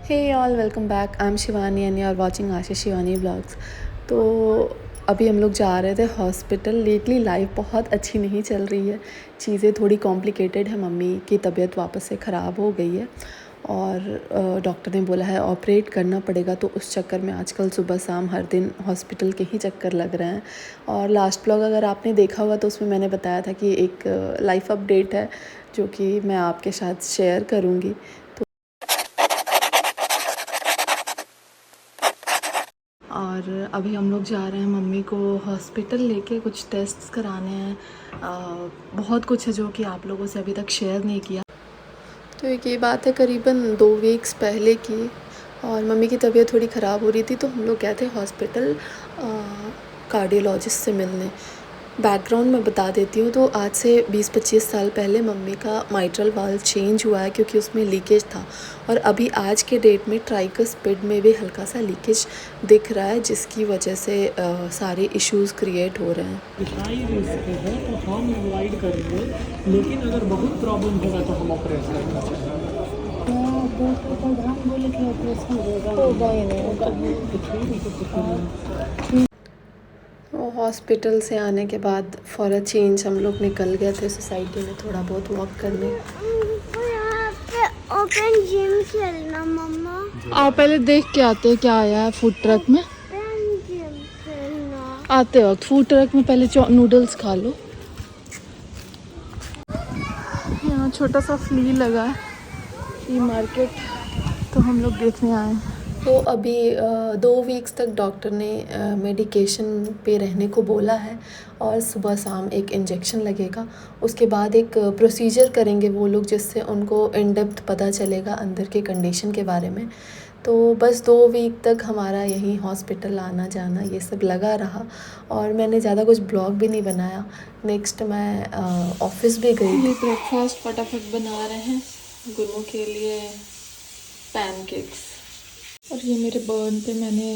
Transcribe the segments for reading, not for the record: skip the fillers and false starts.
Hey all, welcome back. I'm Shivani and you are watching Ashish Shivani Vlogs. तो अभी हम लोग जा रहे थे हॉस्पिटल। लेटली लाइफ बहुत अच्छी नहीं चल रही है, चीज़ें थोड़ी कॉम्प्लिकेटेड है। मम्मी की तबीयत वापस से ख़राब हो गई है और डॉक्टर ने बोला है ऑपरेट करना पड़ेगा। तो उस चक्कर में आजकल सुबह शाम हर दिन हॉस्पिटल के ही चक्कर लग रहे हैं। और लास्ट ब्लॉग अगर आपने देखा होगा तो उसमें मैंने बताया था कि एक लाइफ अपडेट है जो कि मैं आपके साथ शेयर करूँगी। और अभी हम लोग जा रहे हैं मम्मी को हॉस्पिटल लेके, कुछ टेस्ट्स कराने हैं। बहुत कुछ है जो कि आप लोगों से अभी तक शेयर नहीं किया। तो एक ये बात है करीबन 2 वीक्स पहले की, और मम्मी की तबीयत थोड़ी ख़राब हो रही थी तो हम लोग गए थे हॉस्पिटल कार्डियोलॉजिस्ट से मिलने। बैकग्राउंड में बता देती हूँ। तो आज से 20-25 साल पहले मम्मी का माइट्रल वाल्व चेंज हुआ है क्योंकि उसमें लीकेज था, और अभी आज के डेट में ट्राइकस्पिड में भी हल्का सा लीकेज दिख रहा है, जिसकी वजह से सारे इश्यूज़ क्रिएट हो रहे हैं। हाई रिस्क है तो हम अवॉइड करेंगे, लेकिन अगर बहुत प्रॉब्लम होगा तो हम ऑपरेशन करना चाहेंगे। तो हॉस्पिटल से आने के बाद फॉर अ चेंज हम लोग निकल गए थे सोसाइटी में थोड़ा बहुत वॉक करने। यहाँ पे ओपन जिम खेलना मम्मा। आप पहले देख के आते हैं क्या आया है फूड ट्रक में। ओपन जिम खेलना। आते वक्त फूड ट्रक में पहले नूडल्स खा लो। यहाँ छोटा सा फ्ली लगा है, फ्ली मार्केट, तो हम लोग देखने आए हैं। तो अभी 2 वीक्स तक डॉक्टर ने मेडिकेशन पे रहने को बोला है, और सुबह शाम एक इंजेक्शन लगेगा। उसके बाद एक प्रोसीजर करेंगे वो लोग, जिससे उनको इन डेप्थ पता चलेगा अंदर के कंडीशन के बारे में। तो बस 2 वीक तक हमारा यहीं हॉस्पिटल आना जाना ये सब लगा रहा, और मैंने ज़्यादा कुछ ब्लॉग भी नहीं बनाया। नेक्स्ट मैं ऑफिस भी गई थी। ब्रेकफास्ट फटाफट बना रहे हैं गुनू के लिए पैनकेक्स। और ये मेरे बर्न पे मैंने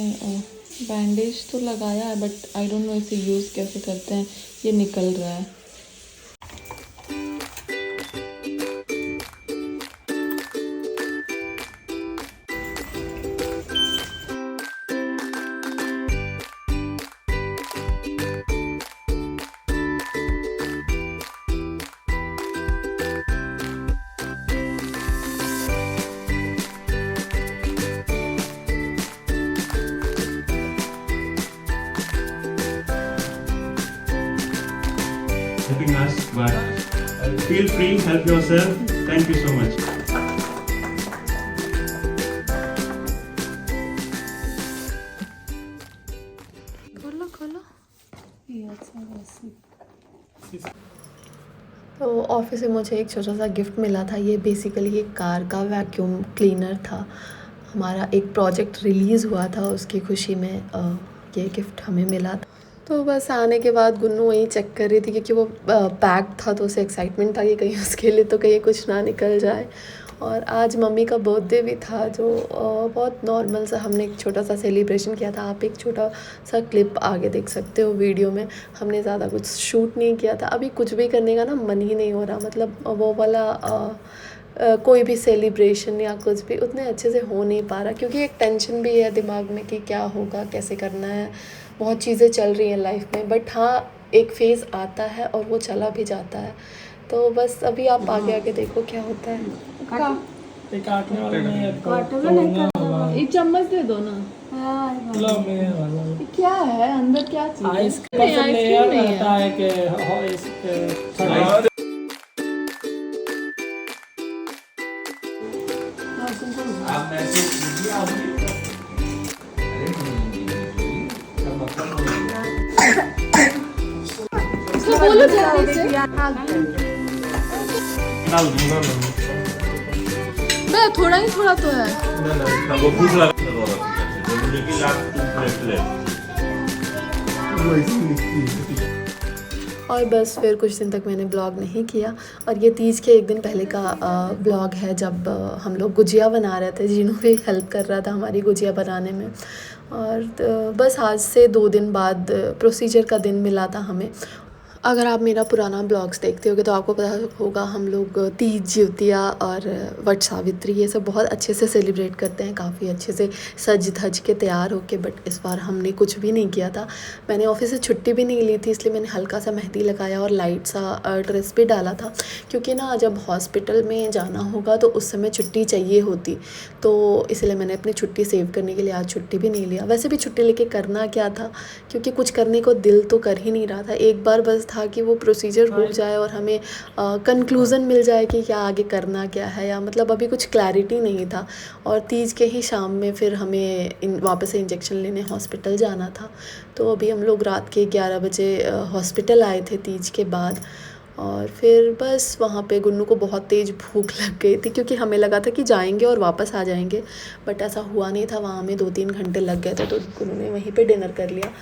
बैंडेज तो लगाया है, बट आई डोंट नो इसे यूज़ कैसे करते हैं, ये निकल रहा है। Helping us, but feel free, help yourself. Thank you so much. खोलो खोलो। तो ऑफिस से मुझे एक छोटा सा गिफ्ट मिला था। ये बेसिकली एक कार का वैक्यूम क्लीनर था। हमारा एक प्रोजेक्ट रिलीज़ हुआ था, उसकी खुशी में ये गिफ्ट हमें मिला था। तो बस आने के बाद गुन्नू वहीं चेक कर रही थी क्योंकि वो पैक था, तो उसे एक्साइटमेंट था कि कहीं उसके लिए तो कहीं कुछ ना निकल जाए। और आज मम्मी का बर्थडे भी था, जो बहुत नॉर्मल सा हमने एक छोटा सा सेलिब्रेशन किया था। आप एक छोटा सा क्लिप आगे देख सकते हो वीडियो में। हमने ज़्यादा कुछ शूट नहीं किया था। अभी कुछ भी करने का ना मन ही नहीं हो रहा, मतलब वो वाला कोई भी सेलिब्रेशन या कुछ भी उतने अच्छे से हो नहीं पा रहा, क्योंकि एक टेंशन भी है दिमाग में कि क्या होगा, कैसे करना है। बहुत चीज़ें चल रही हैं लाइफ में, बट हाँ एक फ़ेज़ आता है और वो चला भी जाता है। तो बस अभी आप आगे आगे देखो क्या होता है। काटने वाला नहीं है, एक चम्मच दे दो ना। क्या है अंदर, क्या चीज़ है? आइसक्रीम लेयर रहता है कि बोलो जल्दी से। मैं थोड़ा ही थोड़ा तो है। और बस फिर कुछ दिन तक मैंने ब्लॉग नहीं किया, और ये तीज के एक दिन पहले का ब्लॉग है, जब हम लोग गुजिया बना रहे थे। जिन्हों भी हेल्प कर रहा था हमारी गुजिया बनाने में। और बस आज से 2 दिन बाद प्रोसीजर का दिन मिला था हमें। अगर आप मेरा पुराना ब्लॉग्स देखते होगे तो आपको पता होगा हम लोग तीज, जिउतिया और वट सावित्री ये सब बहुत अच्छे से सेलिब्रेट करते हैं, काफ़ी अच्छे से सज धज के तैयार होके। बट इस बार हमने कुछ भी नहीं किया था। मैंने ऑफिस से छुट्टी भी नहीं ली थी, इसलिए मैंने हल्का सा मेहंदी लगाया और लाइट सा ड्रेस भी डाला था, क्योंकि ना जब हॉस्पिटल में जाना होगा तो उस समय छुट्टी चाहिए होती, तो इसलिए मैंने अपनी छुट्टी सेव करने के लिए आज छुट्टी भी नहीं लिया। वैसे भी छुट्टी लेके करना क्या था, क्योंकि कुछ करने को दिल तो कर ही नहीं रहा था। एक बार बस था कि वो प्रोसीजर हो जाए और हमें कंक्लूज़न मिल जाए कि क्या आगे करना क्या है, या मतलब अभी कुछ क्लैरिटी नहीं था। और तीज के ही शाम में फिर हमें वापस से इंजेक्शन लेने हॉस्पिटल जाना था। तो अभी हम लोग रात के 11 बजे हॉस्पिटल आए थे तीज के बाद। और फिर बस वहाँ पे गुन्नू को बहुत तेज़ भूख लग गई थी, क्योंकि हमें लगा था कि जाएंगे और वापस आ जाएंगे, बट ऐसा हुआ नहीं था। वहाँ में 2-3 घंटे लग गए थे, तो गुन्नू ने वहीं पे डिनर कर लिया।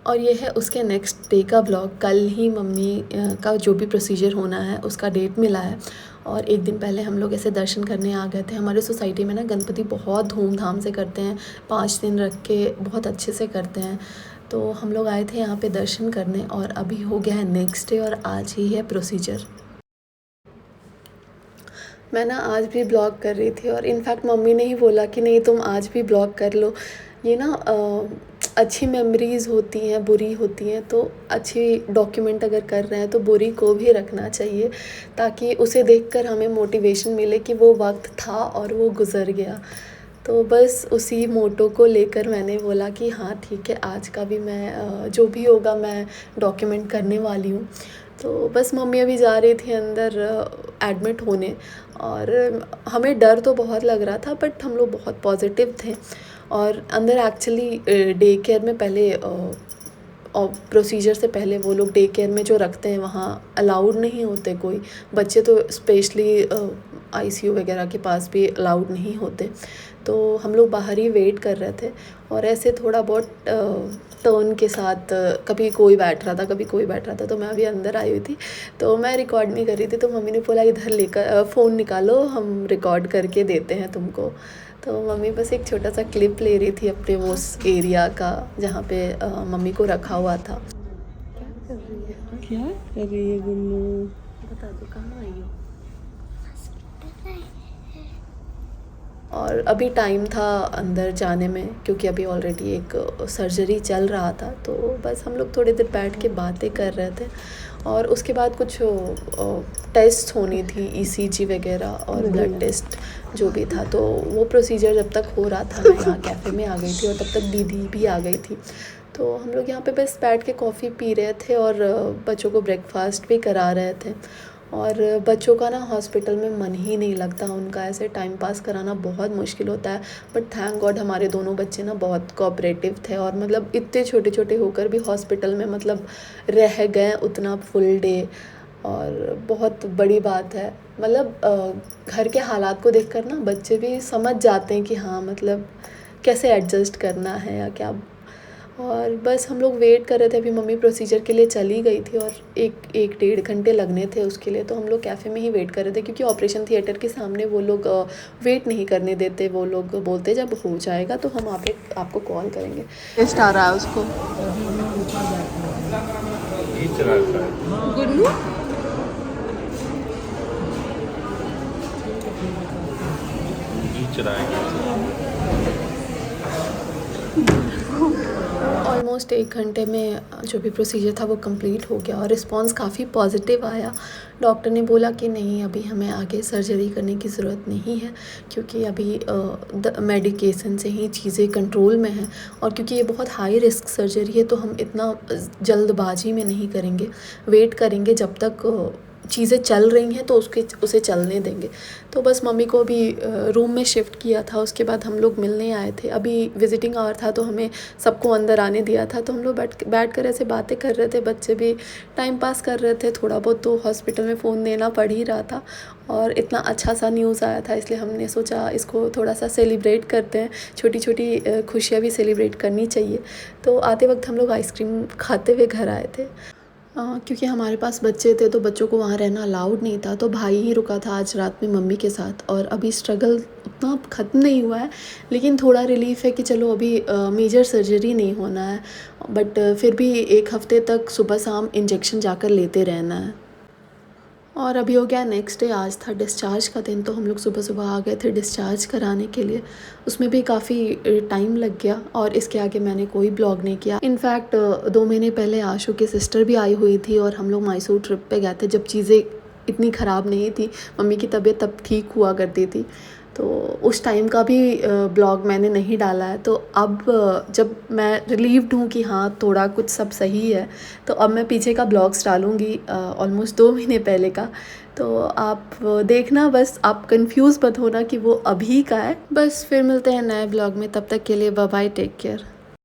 और ये है उसके नेक्स्ट डे का ब्लॉग। कल ही मम्मी का जो भी प्रोसीजर होना है उसका डेट मिला है, और एक दिन पहले हम लोग ऐसे दर्शन करने आ गए थे। हमारे सोसाइटी में ना गणपति बहुत धूमधाम से करते हैं, 5 दिन रख के बहुत अच्छे से करते हैं। तो हम लोग आए थे यहाँ पे दर्शन करने, और अभी हो गया है नेक्स्ट डे और आज ही है प्रोसीजर। मैं ना आज भी ब्लॉग कर रही थी, और इनफैक्ट मम्मी ने ही बोला कि नहीं तुम आज भी ब्लॉग कर लो। ये ना अच्छी मेमोरीज़ होती हैं, बुरी होती हैं, तो अच्छी डॉक्यूमेंट अगर कर रहे हैं तो बुरी को भी रखना चाहिए, ताकि उसे देखकर हमें मोटिवेशन मिले कि वो वक्त था और वो गुज़र गया। तो बस उसी मोटो को लेकर मैंने बोला कि हाँ ठीक है, आज का भी मैं जो भी होगा मैं डॉक्यूमेंट करने वाली हूँ। तो बस मम्मी अभी जा रही थी अंदर एडमिट होने, और हमें डर तो बहुत लग रहा था, बट हम लोग बहुत पॉजिटिव थे। और अंदर एक्चुअली डे केयर में पहले और प्रोसीजर से पहले वो लोग डे केयर में जो रखते हैं वहाँ अलाउड नहीं होते कोई बच्चे, तो स्पेशली आईसीयू वगैरह के पास भी अलाउड नहीं होते। तो हम लोग बाहर ही वेट कर रहे थे, और ऐसे थोड़ा बहुत टर्न के साथ कभी कोई बैठ रहा था, कभी कोई बैठ रहा था। तो मैं अभी अंदर आई हुई थी, तो मैं रिकॉर्ड नहीं कर रही थी, तो मम्मी ने बोला इधर लेकर फ़ोन निकालो, हम रिकॉर्ड करके देते हैं तुमको। तो मम्मी बस एक छोटा सा क्लिप ले रही थी अपने वो उस एरिया का जहाँ पे मम्मी को रखा हुआ था। क्या कर रही है गुन्नू? बता दो कहाँ आई हो। और अभी टाइम था अंदर जाने में, क्योंकि अभी ऑलरेडी एक सर्जरी चल रहा था। तो बस हम लोग थोड़ी देर बैठ के बातें कर रहे थे, और उसके बाद कुछ टेस्ट होनी थी, ईसीजी वगैरह और ब्लड टेस्ट जो भी था। तो वो प्रोसीजर जब तक हो रहा था मैं यहाँ कैफ़े में आ गई थी, और तब तक दीदी भी आ गई थी। तो हम लोग यहाँ पे बस बैठ के कॉफ़ी पी रहे थे, और बच्चों को ब्रेकफास्ट भी करा रहे थे। और बच्चों का ना हॉस्पिटल में मन ही नहीं लगता, उनका ऐसे टाइम पास कराना बहुत मुश्किल होता है। बट थैंक गॉड हमारे दोनों बच्चे ना बहुत कोऑपरेटिव थे, और मतलब इतने छोटे छोटे होकर भी हॉस्पिटल में मतलब रह गए उतना फुल डे, और बहुत बड़ी बात है। मतलब घर के हालात को देखकर ना बच्चे भी समझ जाते हैं कि हाँ मतलब कैसे एडजस्ट करना है या क्या। और बस हम लोग वेट कर रहे थे। अभी मम्मी प्रोसीजर के लिए चली गई थी, और एक 1-1.5 घंटे लगने थे उसके लिए। तो हम लोग कैफ़े में ही वेट कर रहे थे, क्योंकि ऑपरेशन थिएटर के सामने वो लोग वेट नहीं करने देते। वो लोग बोलते जब हो जाएगा तो हम आपको कॉल करेंगे। टेस्ट आ रहा है उसको गुन्नू। ऑलमोस्ट 1 घंटे में जो भी प्रोसीजर था वो कंप्लीट हो गया, और रिस्पांस काफ़ी पॉजिटिव आया। डॉक्टर ने बोला कि नहीं अभी हमें आगे सर्जरी करने की ज़रूरत नहीं है, क्योंकि अभी मेडिकेशन से ही चीज़ें कंट्रोल में हैं। और क्योंकि ये बहुत हाई रिस्क सर्जरी है, तो हम इतना जल्दबाजी में नहीं करेंगे, वेट करेंगे जब तक चीज़ें चल रही हैं तो उसे चलने देंगे। तो बस मम्मी को अभी रूम में शिफ्ट किया था, उसके बाद हम लोग मिलने आए थे। अभी विजिटिंग आवर था, तो हमें सबको अंदर आने दिया था। तो हम लोग बैठ कर ऐसे बातें कर रहे थे, बच्चे भी टाइम पास कर रहे थे थोड़ा बहुत। तो हॉस्पिटल में फ़ोन देना पड़ ही रहा था, और इतना अच्छा सा न्यूज़ आया था, इसलिए हमने सोचा इसको थोड़ा सा सेलिब्रेट करते हैं। छोटी छोटी खुशियाँ भी सेलिब्रेट करनी चाहिए। तो आते वक्त हम लोग आइसक्रीम खाते हुए घर आए थे। क्योंकि हमारे पास बच्चे थे तो बच्चों को वहाँ रहना अलाउड नहीं था, तो भाई ही रुका था आज रात में मम्मी के साथ। और अभी स्ट्रगल उतना ख़त्म नहीं हुआ है, लेकिन थोड़ा रिलीफ़ है कि चलो अभी मेजर सर्जरी नहीं होना है, बट फिर भी 1 हफ़्ते तक सुबह शाम इंजेक्शन जाकर लेते रहना है। और अभी हो गया नेक्स्ट डे, आज था डिस्चार्ज का दिन, तो हम लोग सुबह सुबह आ गए थे डिस्चार्ज कराने के लिए। उसमें भी काफ़ी टाइम लग गया और इसके आगे मैंने कोई ब्लॉग नहीं किया। इनफैक्ट 2 महीने पहले आशु की सिस्टर भी आई हुई थी और हम लोग मैसूर ट्रिप पे गए थे, जब चीज़ें इतनी ख़राब नहीं थी, मम्मी की तबीयत तब ठीक हुआ करती थी। तो उस टाइम का भी ब्लॉग मैंने नहीं डाला है। तो अब जब मैं रिलीव्ड हूँ कि हाँ थोड़ा कुछ सब सही है, तो अब मैं पीछे का ब्लॉग्स डालूँगी ऑलमोस्ट 2 महीने पहले का। तो आप देखना, बस आप कंफ्यूज मत होना कि वो अभी का है। बस फिर मिलते हैं नए ब्लॉग में, तब तक के लिए बाय बाय, टेक केयर।